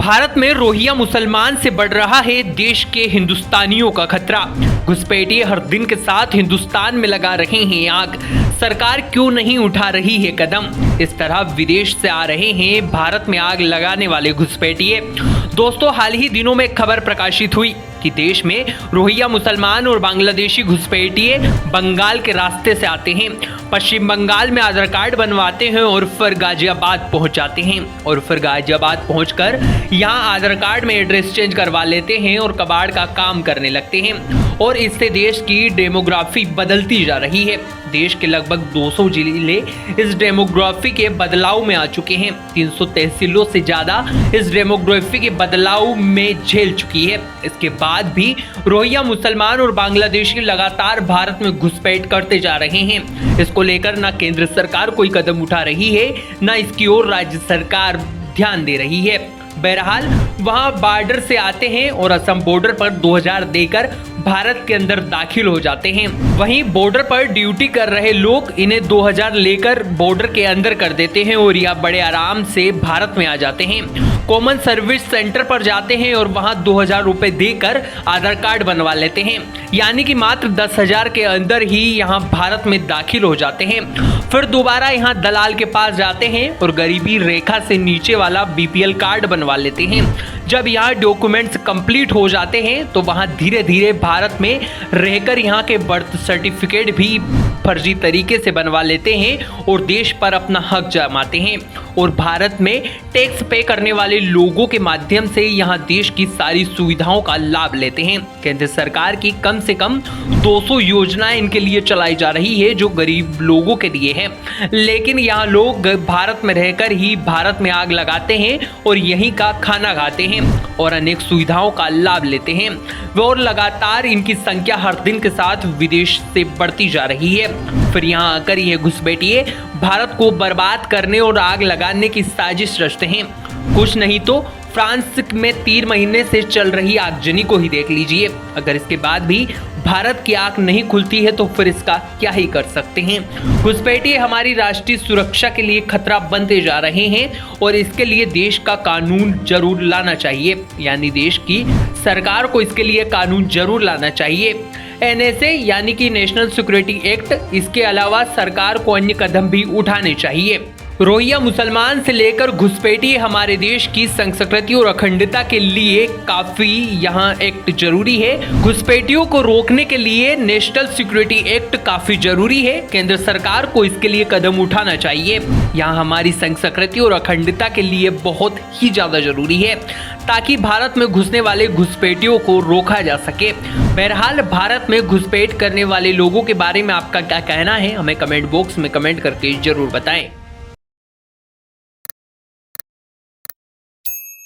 भारत में रोहिंग्या मुसलमान से बढ़ रहा है देश के हिंदुस्तानियों का खतरा। घुसपैठिए हर दिन के साथ हिंदुस्तान में लगा रहे हैं आग। सरकार क्यों नहीं उठा रही है कदम? इस तरह विदेश से आ रहे हैं भारत में आग लगाने वाले घुसपैठिए। दोस्तों, हाल ही दिनों में खबर प्रकाशित हुई कि देश में रोहिंग्या मुसलमान और बांग्लादेशी घुसपैठिए बंगाल के रास्ते से आते हैं, पश्चिम बंगाल में आधार कार्ड बनवाते हैं और फिर गाजियाबाद पहुंच जाते हैं और फिर गाजियाबाद पहुंचकर यहां आधार कार्ड में एड्रेस चेंज करवा लेते हैं और कबाड़ का काम करने लगते हैं। और इससे देश की डेमोग्राफी बदलती जा रही है। देश के लगभग 200 जिले इस डेमोग्राफी के बदलाव में आ चुके हैं। 300 तहसीलों से ज्यादा इस डेमोग्राफी के बदलाव में झेल चुकी है। इसके बाद भी रोहिंग्या मुसलमान और बांग्लादेशी लगातार भारत में घुसपैठ करते जा रहे हैं। इसको लेकर न केंद्र सरकार कोई कदम उठा रही है, न इसकी ओर राज्य सरकार ध्यान दे रही है। बहरहाल वहां बॉर्डर से आते हैं और असम बॉर्डर पर 2000 देकर भारत के अंदर दाखिल हो जाते हैं। वहीं बॉर्डर पर ड्यूटी कर रहे लोग इन्हें 2000 लेकर बॉर्डर के अंदर कर देते हैं और यह बड़े आराम से भारत में आ जाते हैं। कॉमन सर्विस सेंटर पर जाते हैं और वहां 2000 रुपए देकर आधार कार्ड बनवा लेते हैं, यानी कि मात्र 10,000 के अंदर ही यहां भारत में दाखिल हो जाते हैं। फिर दोबारा यहां दलाल के पास जाते हैं और गरीबी रेखा से नीचे वाला BPL कार्ड बनवा लेते हैं। जब यहाँ डॉक्यूमेंट्स कंप्लीट हो जाते हैं तो वहाँ धीरे धीरे भारत में रहकर यहाँ के बर्थ सर्टिफिकेट भी फर्जी तरीके से बनवा लेते हैं और देश पर अपना हक जमाते हैं और भारत में टैक्स पे करने वाले लोगों के माध्यम से यहाँ देश की सारी सुविधाओं का लाभ लेते हैं। केंद्र सरकार की कम से कम 200 योजनाएं इनके लिए चलाई जा रही है जो गरीब लोगों के लिए है, लेकिन यहाँ लोग भारत में रहकर ही भारत में आग लगाते हैं और यहीं का खाना खाते हैं और अनेक सुविधाओं का लाभ लेते हैं। और लगातार इनकी संख्या हर दिन के साथ विदेश से बढ़ती जा रही है। फिर यहाँ आकर ये घुसपैठिए भारत को बर्बाद करने और आग लगाने की साजिश रचते हैं। कुछ नहीं तो फ्रांस में 3 महीने से चल रही आगजनी को ही देख लीजिए। अगर इसके बाद भी भारत की आंख नहीं खुलती है तो फिर इसका क्या ही कर सकते हैं। घुसपैठिए हमारी राष्ट्रीय सुरक्षा के लिए खतरा बनते जा रहे हैं और इसके लिए देश का कानून जरूर लाना चाहिए, यानी देश की सरकार को इसके लिए कानून जरूर लाना चाहिए। NSA यानी कि नेशनल सिक्योरिटी एक्ट, इसके अलावा सरकार को अन्य कदम भी उठाने चाहिए। रोहिंग्या मुसलमान से लेकर घुसपैठिए हमारे देश की संस्कृति और अखंडता के लिए काफी यहाँ एक्ट जरूरी है। घुसपैठियों को रोकने के लिए नेशनल सिक्योरिटी एक्ट काफी जरूरी है। केंद्र सरकार को इसके लिए कदम उठाना चाहिए। यहाँ हमारी संस्कृति और अखंडता के लिए बहुत ही ज्यादा जरूरी है ताकि भारत में घुसने वाले घुसपैठियों को रोका जा सके। बहरहाल भारत में घुसपैठ करने वाले लोगों के बारे में आपका क्या कहना है, हमें कमेंट बॉक्स में कमेंट करके जरूर बताएं।